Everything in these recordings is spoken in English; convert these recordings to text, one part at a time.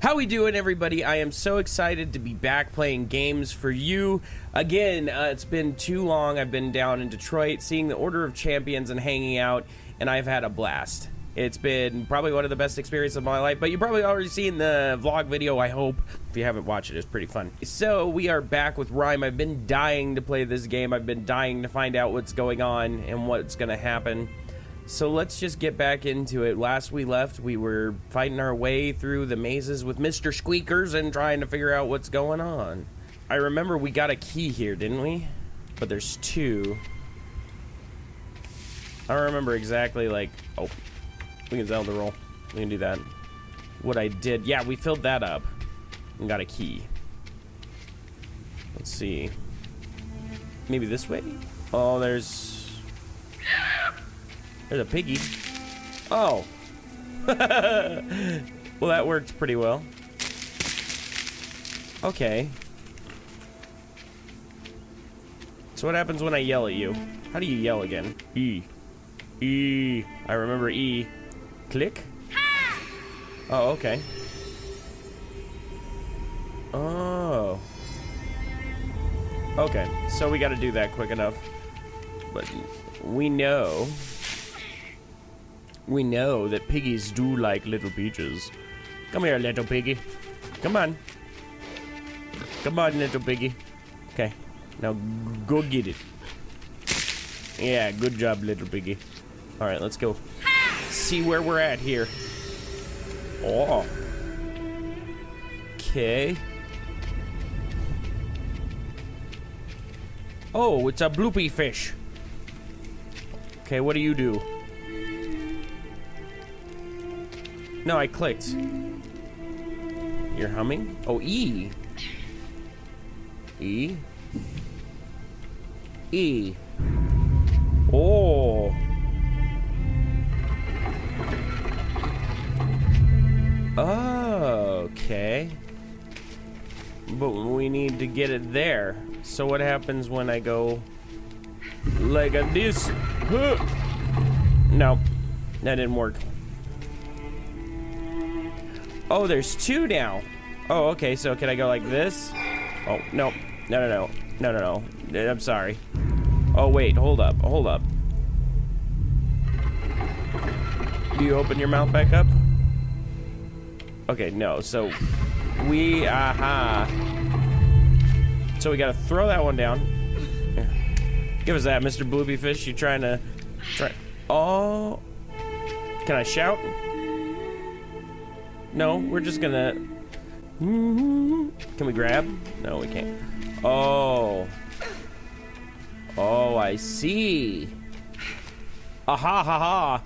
How we doing, everybody? I am so excited to be back playing games for you again. It's been too long. I've been down in Detroit seeing the Order of Champions and hanging out, and I've had a blast. It's been probably one of the best experiences of my life, but you probably already seen the vlog video, I hope. If you haven't watched it, it's pretty fun. So we are back with Rime. I've been dying to play this game. I've been dying to find out what's going on and what's going to happen. So let's just get back into it. Last we left, we were fighting our way through the mazes with Mr. Squeekers and trying to figure out what's going on. I remember we got a key here, didn't we? But there's two. I don't remember exactly, like... Oh, we can Zelda roll. We can do that. What I did... Yeah, we filled that up and got a key. Let's see. Maybe this way? Oh, there's a piggy. Oh. Well, that worked pretty well. Okay. So what happens when I yell at you? How do you yell again? E. E. I remember E. Click? Oh, okay. Oh. Okay, so we gotta do that quick enough. But we know that piggies do like little peaches. Come here, little piggy. Come on. Come on, little piggy. Okay. Now go get it. Yeah, good job, little piggy. Alright, let's go. See where we're at here. Oh. Okay. Oh, it's a bloopy fish. Okay, what do you do? No, I clicked. You're humming? Oh, E. E. E. Oh. Oh, okay. But we need to get it there. So what happens when I go like this? Huh. No, that didn't work. Oh, there's two now. Oh, okay, so can I go like this? Oh, no. No. I'm sorry. Oh, wait, hold up. Do you open your mouth back up? Okay, no, so we, So we gotta throw that one down. Here. Give us that, Mr. Bloopy Fish. You trying to... Oh. Can I shout? No, we're just gonna... Can we grab? No, we can't. Oh. Oh, I see. Aha, ha, ha.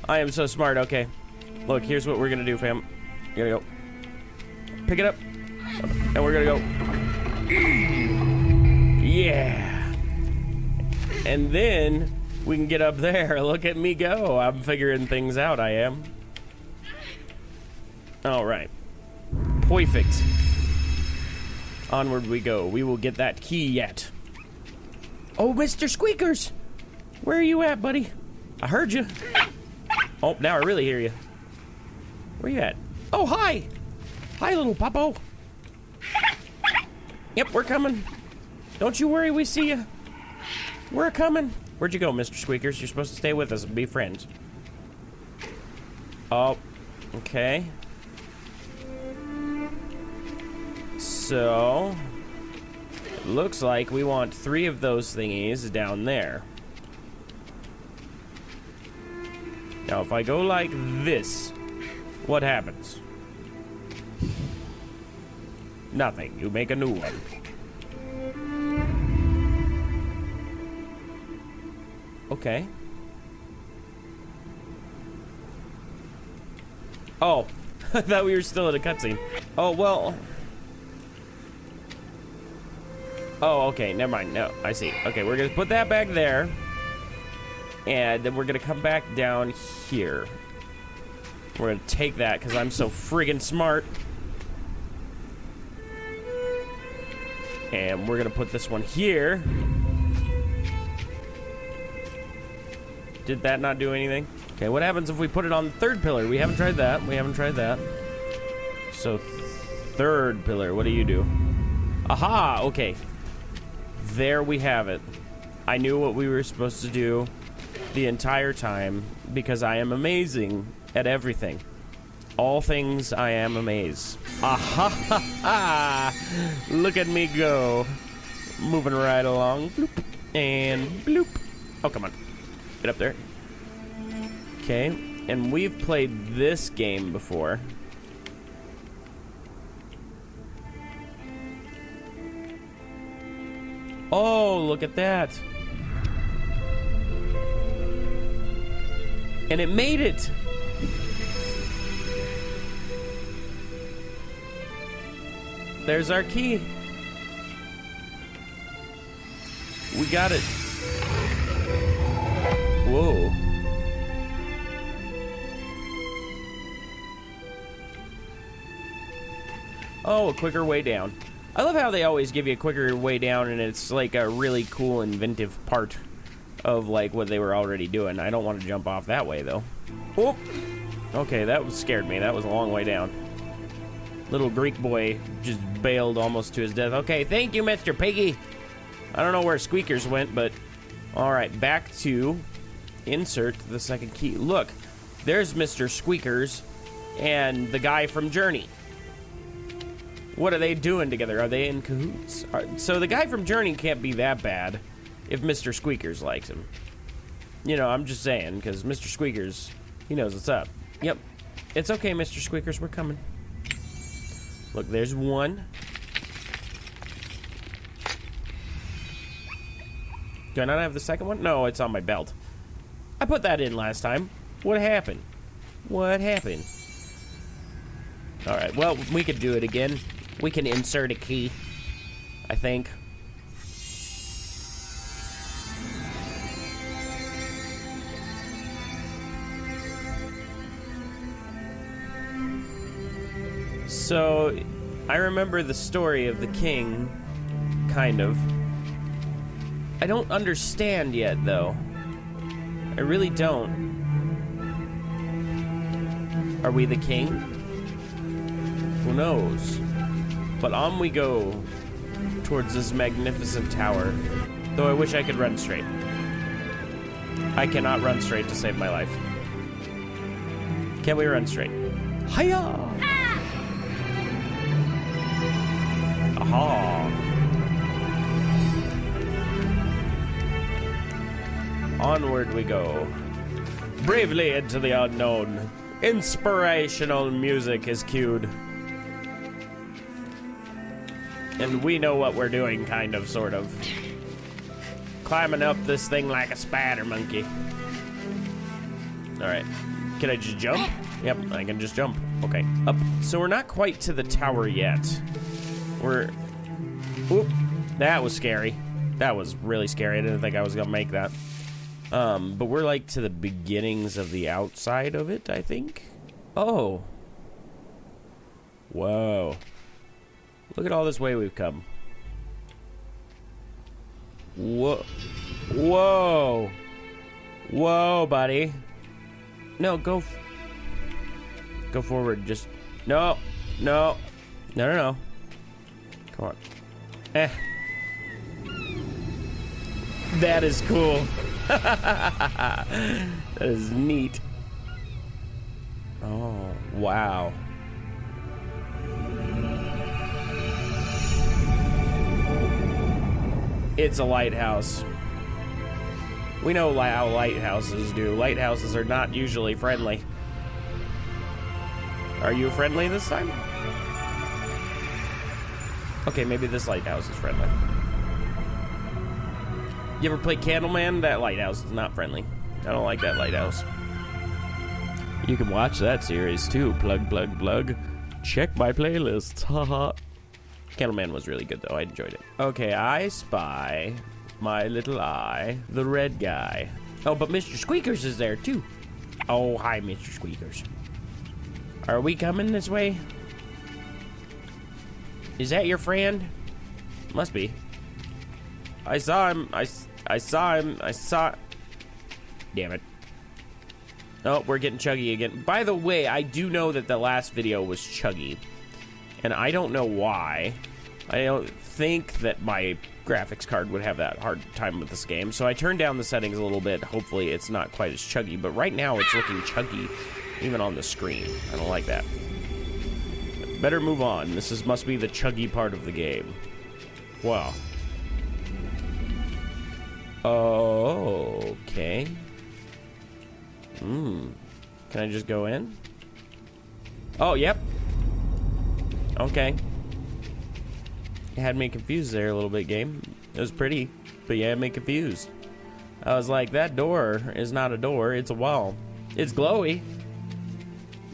I am so smart. Okay. Look, here's what we're gonna do, fam. You're gonna go. Pick it up. And we're gonna go. Yeah. And then we can get up there. Look at me go. I'm figuring things out, I am. All right. Perfect. Onward we go. We will get that key yet. Oh, Mr. Squeekers. Where are you at, buddy? I heard you. Oh, now I really hear you. Where you at? Oh, hi. Hi, little puppo. Yep, we're coming. Don't you worry, we see you. We're coming. Where'd you go, Mr. Squeakers? You're supposed to stay with us and be friends. Oh, okay. So, it looks like we want 3 of those thingies down there. Now, if I go like this, what happens? Nothing. You make a new one. Okay. Oh, I thought we were still in a cutscene. Oh, well. Oh, okay, never mind. No, I see. Okay, we're gonna put that back there. And then we're gonna come back down here. We're gonna take that because I'm so friggin' smart. And we're gonna put this one here. Did that not do anything? Okay, what happens if we put it on the 3rd pillar? We haven't tried that. So, third pillar, what do you do? Aha, okay. There we have it. I knew what we were supposed to do the entire time because I am amazing at everything. All things I am amazed. Aha ha ha! Look at me go. Moving right along. Bloop. And bloop. Oh, come on. Get up there. Okay. And we've played this game before. Oh, look at that. And it made it. There's our key. We got it. Whoa. Oh, a quicker way down. I love how they always give you a quicker way down, and it's like a really cool, inventive part of like what they were already doing. I don't want to jump off that way, though. Oh! Okay, that scared me. That was a long way down. Little Greek boy just bailed almost to his death. Okay, thank you, Mr. Piggy. I don't know where Squeakers went, but... Alright, back to insert the second key. Look, there's Mr. Squeakers and the guy from Journey. What are they doing together? Are they in cahoots? So the guy from Journey can't be that bad if Mr. Squeakers likes him. You know, I'm just saying, because Mr. Squeakers, he knows what's up. Yep. It's okay, Mr. Squeakers, we're coming. Look, there's one. Do I not have the second one? No, it's on my belt. I put that in last time. What happened? What happened? Alright, well, we could do it again. We can insert a key, I think. So, I remember the story of the king, kind of. I don't understand yet, though. I really don't. Are we the king? Who knows? But on we go towards this magnificent tower. Though I wish I could run straight. I cannot run straight to save my life. Can we run straight? Hiya! Aha! Onward we go. Bravely into the unknown. Inspirational music is cued. And we know what we're doing, kind of, sort of. Climbing up this thing like a spider monkey. Alright. Can I just jump? Yep, I can just jump. Okay, up. So we're not quite to the tower yet. We're... Oop. That was scary. That was really scary. I didn't think I was gonna make that. But we're like to the beginnings of the outside of it, I think. Oh. Whoa. Look at all this way we've come. Whoa. Whoa. Whoa, buddy. No, go forward. Just... No. No. No, no, no. Come on. Eh. That is cool. That is neat. Oh, wow. It's a lighthouse. We know how lighthouses do. Lighthouses are not usually friendly. Are you friendly this time? Okay, maybe this lighthouse is friendly. You ever play Candleman? That lighthouse is not friendly. I don't like that lighthouse. You can watch that series too. Plug, plug, plug. Check my playlists. Haha. Candleman was really good though. I enjoyed it. Okay, I spy my little eye, the red guy. Oh, but Mr. Squeakers is there too. Oh, hi, Mr. Squeakers. Are we coming this way? Is that your friend? Must be. I saw him. I saw him. I saw... Damn it. Oh, we're getting chuggy again. By the way, I do know that the last video was chuggy. And I don't know why. I don't think that my graphics card would have that hard time with this game. So I turned down the settings a little bit. Hopefully it's not quite as chuggy. But right now it's looking chuggy even on the screen. I don't like that. Better move on. Must be the chuggy part of the game. Wow. Oh, okay. Can I just go in? Oh, yep. Okay. You had me confused there a little bit, game. It was pretty, but you had me confused. I was like, that door is not a door, it's a wall. It's glowy.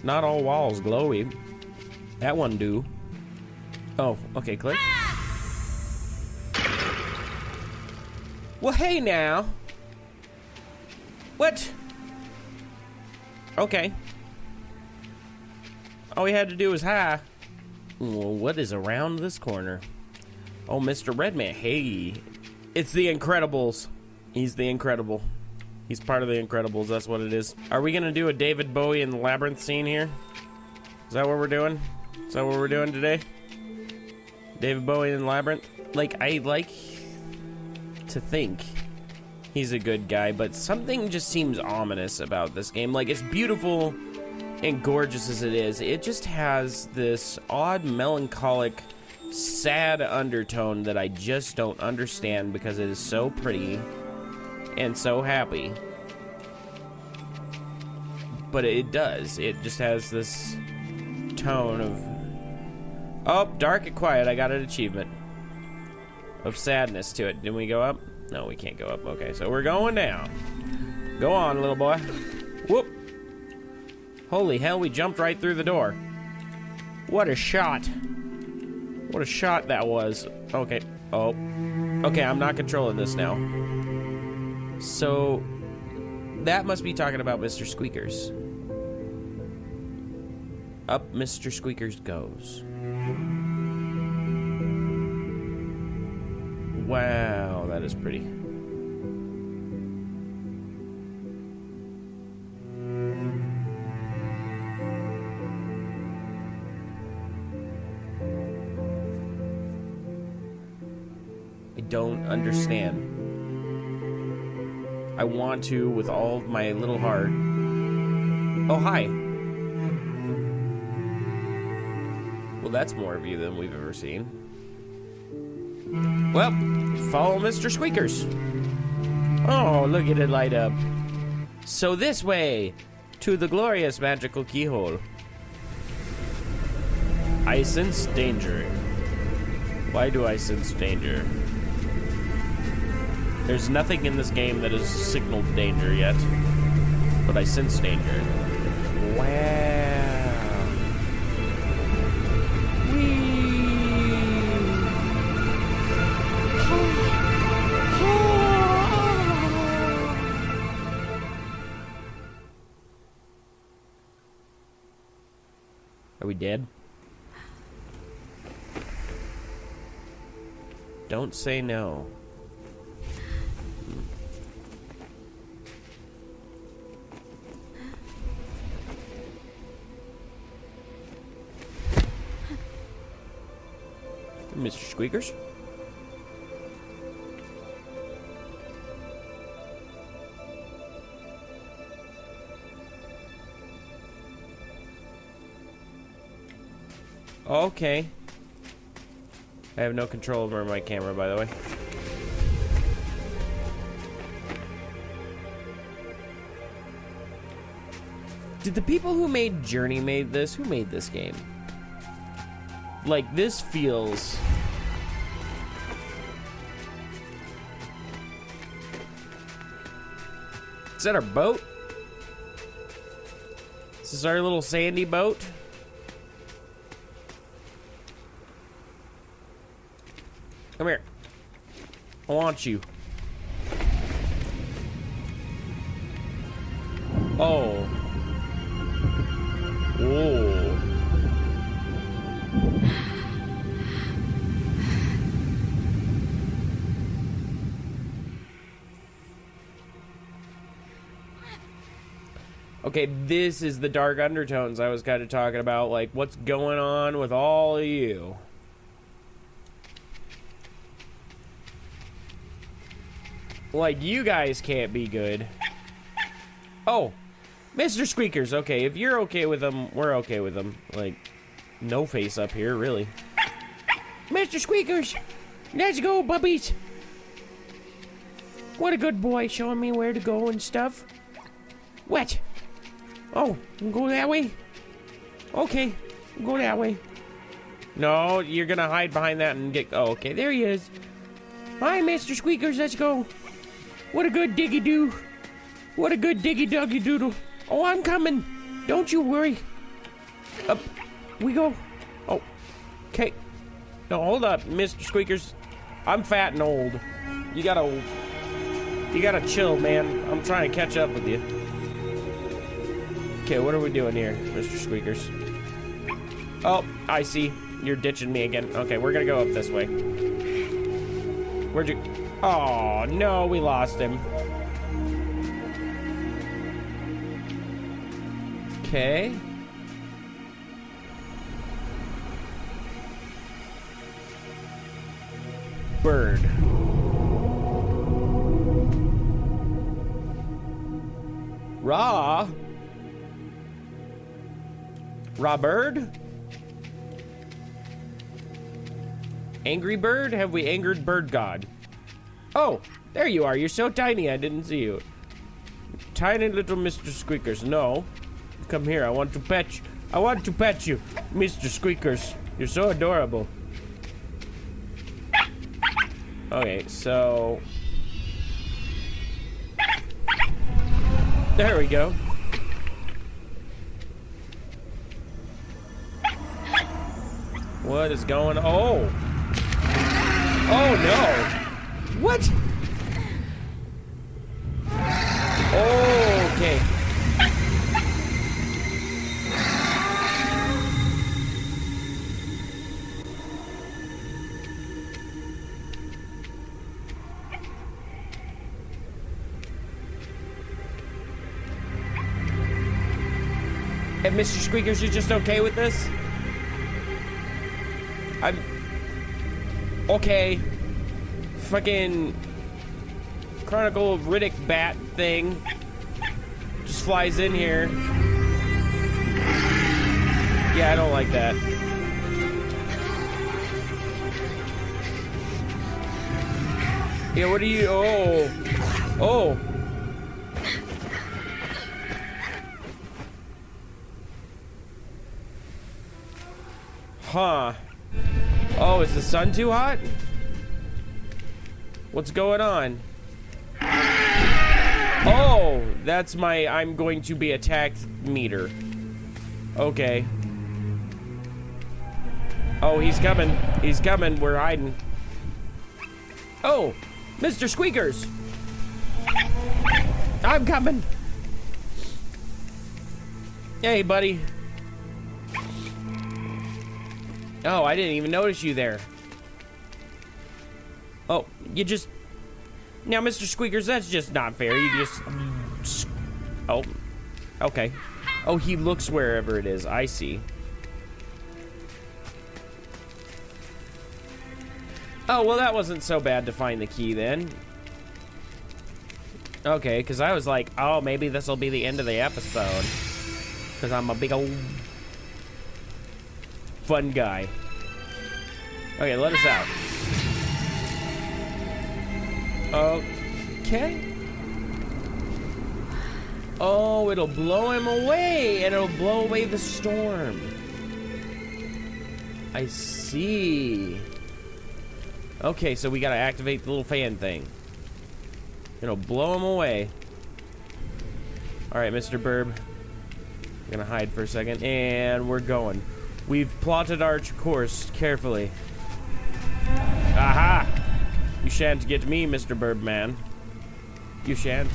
Not all walls glowy. That one do. Oh, okay, click. Well, hey now. What? Okay. All we had to do was hi. Well, what is around this corner? Oh, Mr. Redman. Hey. It's the Incredibles. He's the Incredible. He's part of the Incredibles. That's what it is. Are we going to do a David Bowie in the Labyrinth scene here? Is that what we're doing? Is that what we're doing today? David Bowie in the Labyrinth? Like, I like to think he's a good guy, but something just seems ominous about this game. Like, it's beautiful and gorgeous as it is, it just has this odd, melancholic, sad undertone that I just don't understand because it is so pretty and so happy. But it does. It just has this tone of... Oh, dark and quiet. I got an achievement of sadness to it. Didn't we go up? No, we can't go up. Okay, so we're going down. Go on, little boy. Whoop. Holy hell, we jumped right through the door. What a shot. What a shot that was. Okay. Oh. Okay, I'm not controlling this now. So, that must be talking about Mr. Squeekers. Up Mr. Squeekers goes. Wow, that is pretty. I don't understand. I want to with all of my little heart. Oh, hi. Well, that's more of you than we've ever seen. Well, follow Mr. Squeekers. Oh, look at it light up. So this way, to the glorious magical keyhole. I sense danger. Why do I sense danger? There's nothing in this game that has signaled danger yet, but I sense danger. Wow. Are we dead? Don't say no. Mr. Squeakers? Okay. I have no control over my camera, by the way. Did the people who made Journey made this? Who made this game? Like, this feels... Is that our boat? Is this our little sandy boat? Come here. I want you. Oh. Whoa. Okay, this is the dark undertones I was kind of talking about. Like, what's going on with all of you? Like, you guys can't be good. Oh, Mr. Squeakers. Okay, if you're okay with them, we're okay with them. Like, no face up here, really. Mr. Squeakers, let's go, bubbies. What a good boy, showing me where to go and stuff. What? Oh, go that way? Okay, go that way. No, you're gonna hide behind that and get... Oh, okay, there he is. Hi, Mr. Squeakers, let's go. What a good diggy-doo. What a good diggy-doggy-doodle. Oh, I'm coming. Don't you worry. Up we go. Oh, okay. No, hold up, Mr. Squeakers. I'm fat and old. You gotta chill, man. I'm trying to catch up with you. Okay, what are we doing here, Mr. Squeakers? Oh, I see. You're ditching me again. Okay, we're gonna go up this way. Where'd you... Oh, no, we lost him. Okay. Bird. Raw bird? Angry bird? Have we angered bird god? Oh, there you are. You're so tiny, I didn't see you. Tiny little Mr. Squeakers. No. Come here, I want to pet you. I want to pet you, Mr. Squeakers. You're so adorable. Okay, so... There we go. What is going on? Oh! Oh no! What? Oh, okay. And Mr. Squeakers, you're just okay with this? I'm... Okay. Fucking... Chronicle of Riddick bat thing. Just flies in here. Yeah, I don't like that. Yeah, what are you... Oh. Oh. Huh. Oh, is the sun too hot? What's going on? Oh, that's my I'm going to be attacked meter. Okay. Oh, he's coming. He's coming. We're hiding. Oh, Mr. Squeakers. I'm coming. Hey, buddy. Oh, I didn't even notice you there. Oh, you just... Now, Mr. Squeakers, that's just not fair. You just... Oh, okay. Oh, he looks wherever it is. I see. Oh, well, that wasn't so bad to find the key then. Okay, because I was like, oh, maybe this will be the end of the episode. Because I'm a big old... fun guy. Okay, let us out. Okay. Oh, it'll blow him away, and it'll blow away the storm. I see. Okay, so we gotta activate the little fan thing. It'll blow him away. Alright, Mr. Burb. I'm gonna hide for a second, and we're going. We've plotted our course carefully. Aha! You shan't get me, Mr. Birdman. You shan't.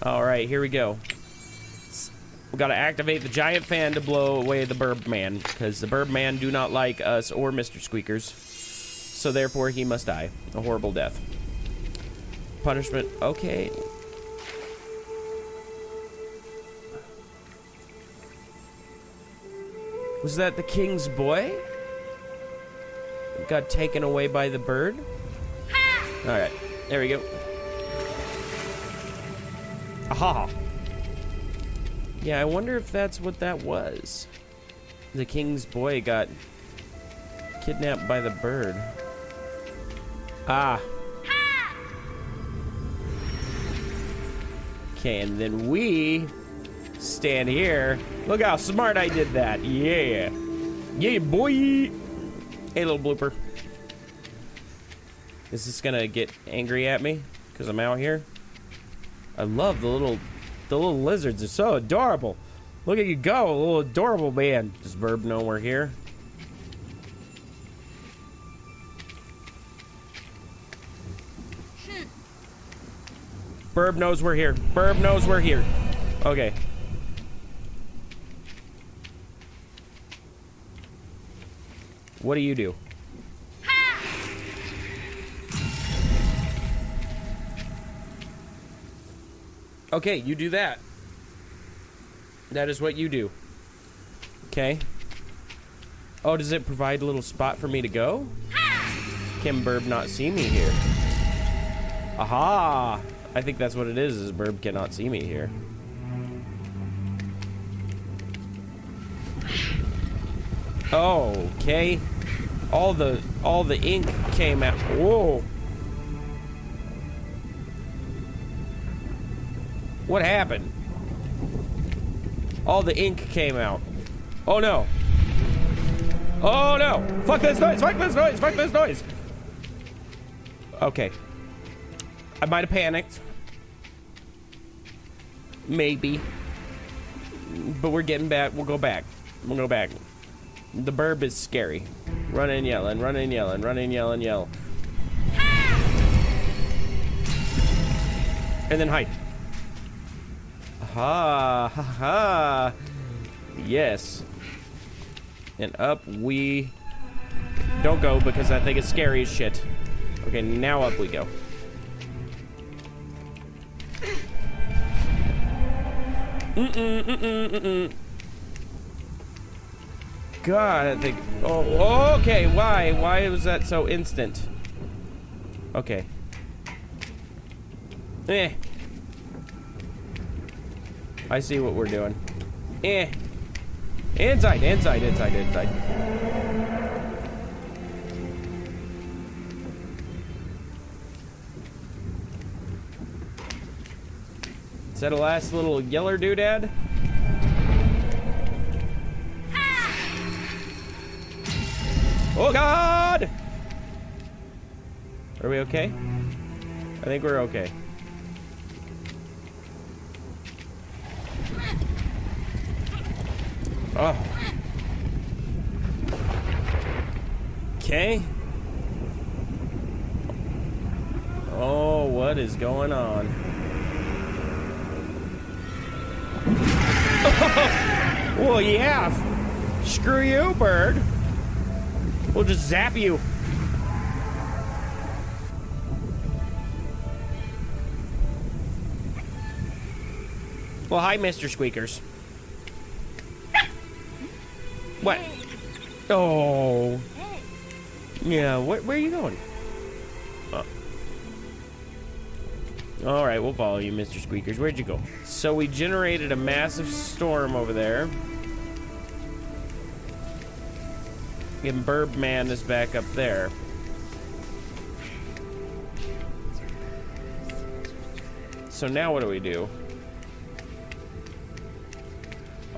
Alright, here we go. We gotta activate the giant fan to blow away the Birdman, because the Birdman do not like us or Mr. Squeakers. So therefore, he must die. A horrible death. Punishment. Okay. Was that the king's boy? Got taken away by the bird? Alright, there we go. Aha! Yeah, I wonder if that's what that was. The king's boy got kidnapped by the bird. Ah. Okay, and then we stand here. Look how smart I did that. Yeah. Yeah, boy. Hey, little blooper. Is this gonna get angry at me because I'm out here? I love the little lizards. They're so adorable. Look at you go, a little adorable man. Does Burb know we're here? Burb knows we're here. Burb knows we're here. Okay. What do you do? Okay, you do that. That is what you do. Okay. Oh, does it provide a little spot for me to go? Can Burb not see me here? Aha! I think that's what it is Burb cannot see me here. Oh, okay. All the ink came out. Whoa. What happened? All the ink came out. Oh no. Oh no. Fuck this noise. Fuck this noise. Fuck this noise. Okay. I might have panicked. Maybe. But we're getting back. We'll go back. We'll go back. The burb is scary. Run and yell and run and yell and run and yell and yell. And then hide. Ha ha ha. Yes. And up we don't go because I think it's scary as shit. Okay, now up we go. God, I think. Oh, okay. Why? Why was that so instant? Okay. Eh. I see what we're doing. Eh. Inside, inside, inside, inside. Is that a last little yeller doodad? Oh God! Are we okay? I think we're okay. Oh. Okay. Oh, what is going on? Well, yeah. Screw you, bird. We'll just zap you. Well, hi, Mr. Squeakers. What? Oh. Yeah, where are you going? Oh. Alright, we'll follow you, Mr. Squeakers. Where'd you go? So we generated a massive storm over there. And Burb Man is back up there. So now what do we do?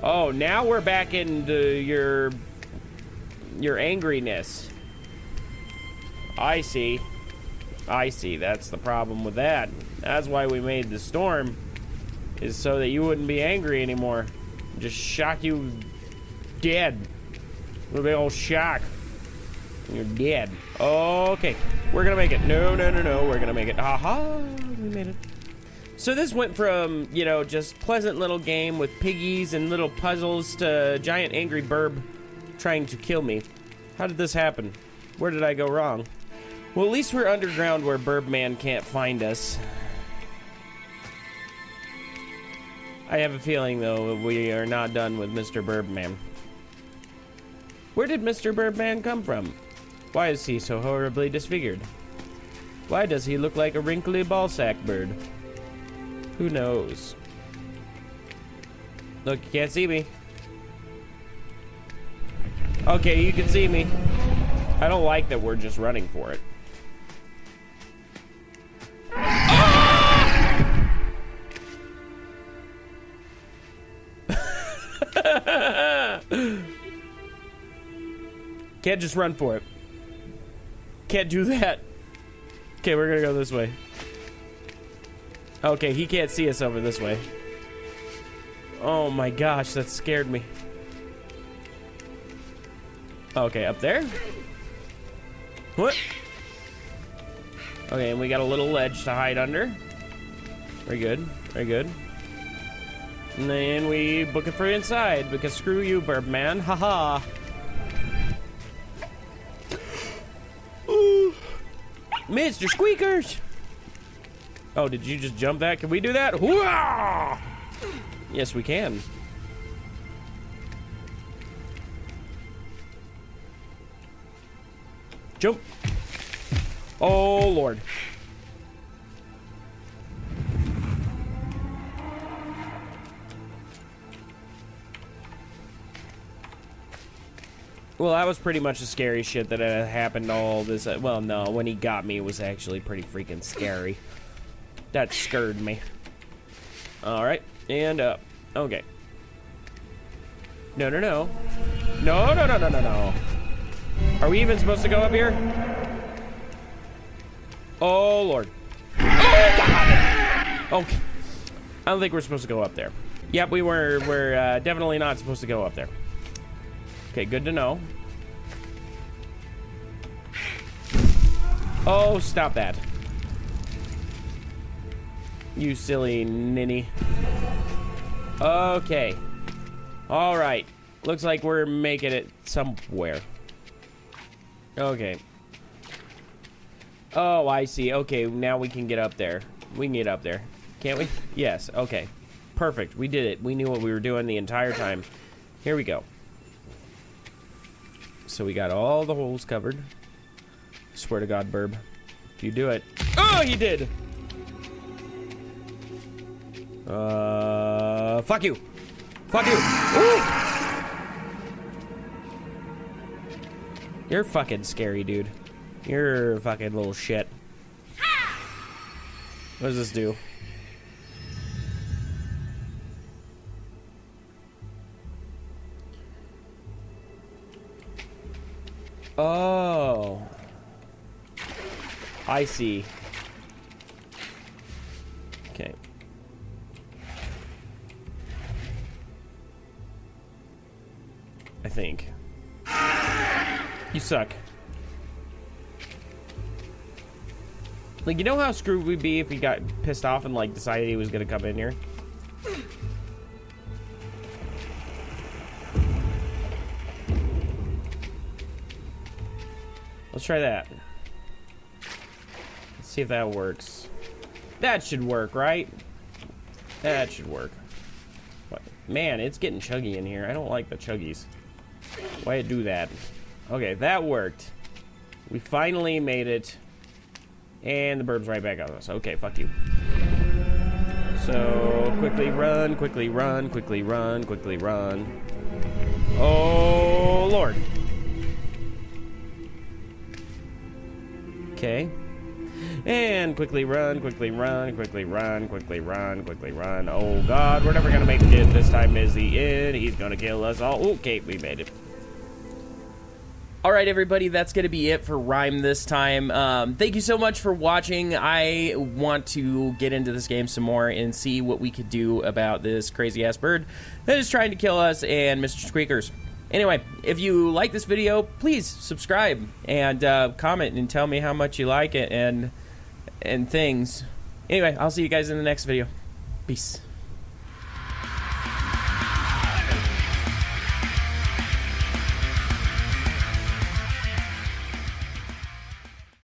Oh, now we're back into your angriness. I see. I see. That's the problem with that. That's why we made the storm. Is so that you wouldn't be angry anymore. Just shock you dead. A big old shock. You're dead. Okay. We're gonna make it. No, no, no, no. We're gonna make it. Aha! We made it. So this went from, you know, just pleasant little game with piggies and little puzzles to giant angry burb trying to kill me. How did this happen? Where did I go wrong? Well, at least we're underground where Burb Man can't find us. I have a feeling, though, we are not done with Mr. Burb Man. Where did Mr. Birdman come from? Why is he so horribly disfigured? Why does he look like a wrinkly ballsack bird? Who knows? Look, you can't see me. Okay, you can see me. I don't like that we're just running for it. Can't just run for it. Can't do that. Okay, we're gonna go this way. Okay, he can't see us over this way. Oh my gosh, that scared me. Okay, up there? What? Okay, and we got a little ledge to hide under. Very good, very good. And then we book it for inside, because screw you, Birdman. Haha. Mr. Squeakers! Oh, did you just jump that? Can we do that? Hoo-ah! Yes, we can. Jump. Oh, Lord. Well, that was pretty much the scary shit that happened all this. Well, no, when he got me, it was actually pretty freaking scary. That scared me. Alright, and up. Okay. No, no, no. No, no, no, no, no, no. Are we even supposed to go up here? Oh, Lord. Oh, God! Okay. I don't think we're supposed to go up there. Yep, we're definitely not supposed to go up there. Okay, good to know. Oh, stop that. You silly ninny. Okay. Alright. Looks like we're making it somewhere. Okay. Oh, I see. Okay, now we can get up there. We can get up there. Can't we? Yes, okay. Perfect. We did it. We knew what we were doing the entire time. Here we go. So we got all the holes covered. Swear to God, Burb. If you do it. Oh, he did! Fuck you! Fuck you! Ooh! You're fucking scary, dude. You're a fucking little shit. What does this do? Oh. I see. Okay. I think. You suck. Like, you know how screwed we'd be if he got pissed off and, like, decided he was gonna come in here? Let's try that. Let's see if that works. That should work, right? That should work. What? Man, it's getting chuggy in here. I don't like the chuggies. Why it do that? Okay, that worked. We finally made it. And the Burb's right back on us. Okay, fuck you. So, quickly run, quickly run, quickly run, quickly run. Oh, Lord. Okay. And quickly run, quickly run, quickly run, quickly run, quickly run. Oh, God, we're never gonna make it. This time is the end. He's gonna kill us all. Okay, we made it. Alright, everybody, that's going to be it for Rime this time. Thank you so much for watching. I want to get into this game some more and see what we could do about this crazy-ass bird that is trying to kill us and Mr. Squeakers. Anyway, if you like this video, please subscribe and comment and tell me how much you like it and things. Anyway, I'll see you guys in the next video. Peace.